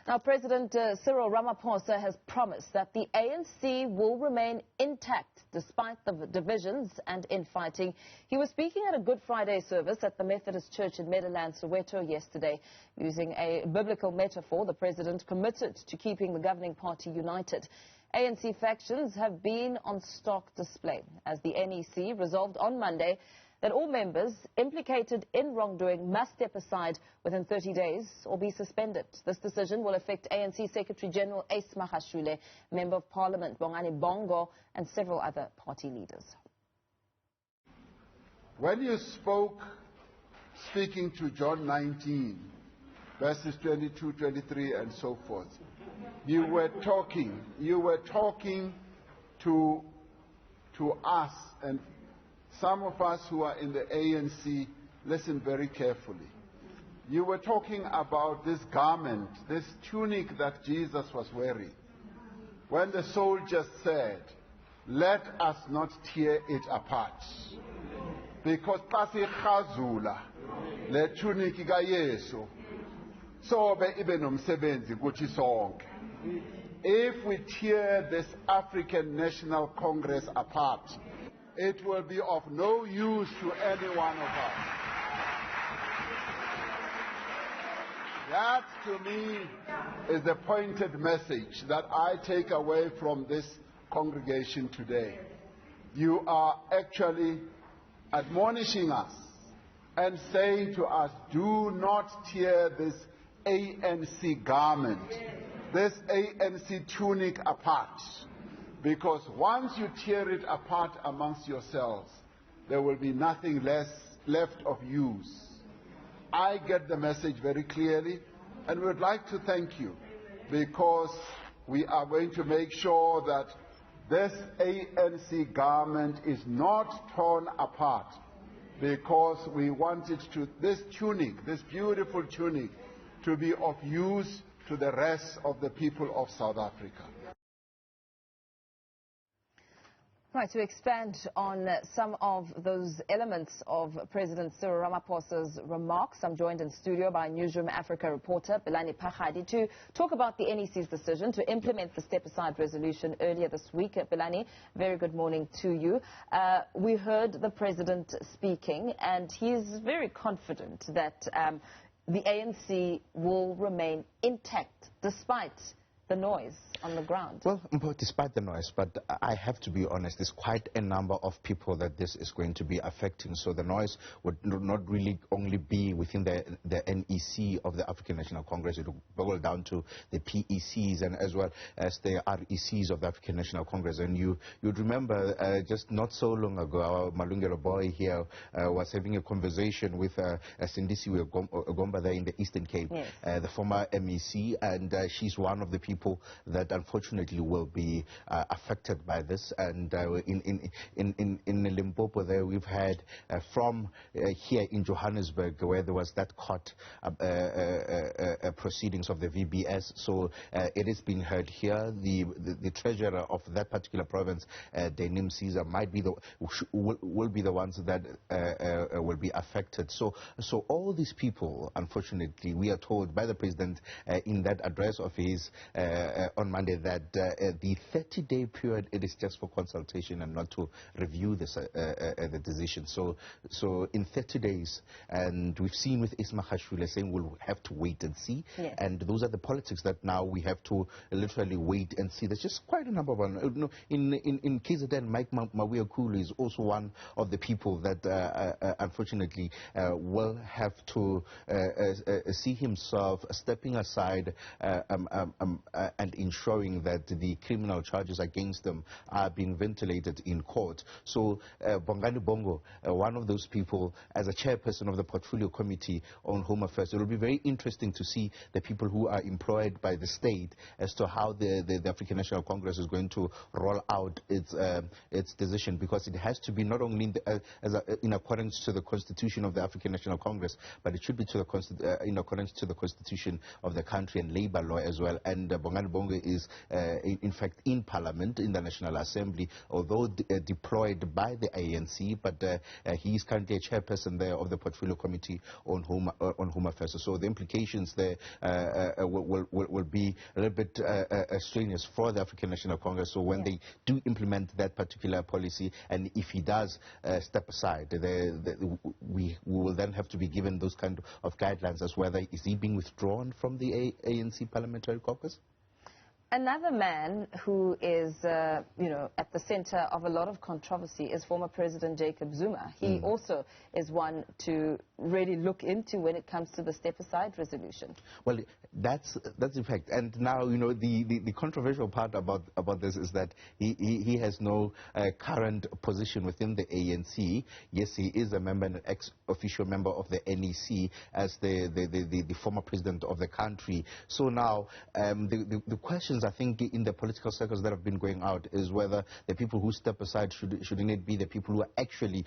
Now, President Cyril Ramaphosa has promised that the ANC will remain intact despite the divisions and infighting. He was speaking at a Good Friday service at the Methodist Church in Meadowland, Soweto yesterday. Using a biblical metaphor, the president committed to keeping the governing party united. ANC factions have been on stark display as the NEC resolved on Monday that all members implicated in wrongdoing must step aside within 30 days or be suspended. This decision will affect ANC Secretary-General Ace Magashule, Member of Parliament Pelane Phakgadi, and several other party leaders. When you speaking to John 19, verses 22, 23, and so forth, you were talking to us, and some of us who are in the ANC, listen very carefully. You were talking about this garment, this tunic that Jesus was wearing. When the soldiers said, "Let us not tear it apart, because kasi khazula le tunic ka Yesu sobe ibe nomsebenzi kuthi sonke." If we tear this African National Congress apart, it will be of no use to any one of us. That, to me, is the pointed message that I take away from this congregation today. You are actually admonishing us and saying to us, do not tear this ANC garment, this ANC tunic apart. Because once you tear it apart amongst yourselves, there will be nothing left of use. I get the message very clearly, and we would like to thank you, because we are going to make sure that this ANC garment is not torn apart, because we want it to, this tunic, this beautiful tunic, to be of use to the rest of the people of South Africa. Right, to expand on some of those elements of President Cyril Ramaphosa's remarks, I'm joined in studio by Newzroom Afrika reporter Pelane Phakgadi to talk about the NEC's decision to implement the step-aside resolution earlier this week. Pelane, very good morning to you. We heard the president speaking, and he is very confident that the ANC will remain intact despite the noise on the ground. Well, despite the noise, but I have to be honest, there's quite a number of people that this is going to be affecting. So the noise would not really only be within the NEC of the African National Congress. It will boil down to the PECs and as well as the RECs of the African National Congress. And you'd remember just not so long ago, our Malungelo boy here was having a conversation with Sindisiwe Gomba there in the Eastern Cape, yes, the former MEC, and she's one of the people that unfortunately will be affected by this. And in Limpopo there, we've had from here in Johannesburg, where there was that court proceedings of the VBS. So it is being heard here. The treasurer of that particular province, Denim Caesar, might be will be the ones that will be affected. So all these people, unfortunately, we are told by the president in that address of his on Monday that the 30-day period, it is just for consultation and not to review this, the decision. So in 30 days, and we've seen with Ace Magashule saying we'll have to wait and see. Yes. And those are the politics that now we have to literally wait and see. There's just quite a number of them. In KZN, Mike Mawiakulu is also one of the people that unfortunately will have to see himself stepping aside and ensuring that the criminal charges against them are being ventilated in court. So Bongani Bongo, one of those people, as a chairperson of the Portfolio Committee on Home Affairs, it will be very interesting to see the people who are employed by the state as to how the African National Congress is going to roll out its decision, because it has to be not only in accordance to the Constitution of the African National Congress, but it should be in accordance to the Constitution of the country and labor law as well. And Bongani Bongo is in fact in Parliament, in the National Assembly, although deployed by the ANC, but he is currently a chairperson there of the Portfolio Committee on Home Affairs. So the implications there will be a little bit strenuous for the African National Congress. So when they do implement that particular policy, and if he does step aside, we will then have to be given those kind of guidelines as whether is he being withdrawn from the ANC Parliamentary Caucus. Another man who is, at the center of a lot of controversy is former President Jacob Zuma. He also is one to really look into when it comes to the step-aside resolution. Well, that's in fact. And now, the controversial part about this is that he has no current position within the ANC. Yes, he is a member, an ex-official member of the NEC as the former president of the country. So now, the questions I think in the political circles that have been going out is whether the people who step aside shouldn't it be the people who are actually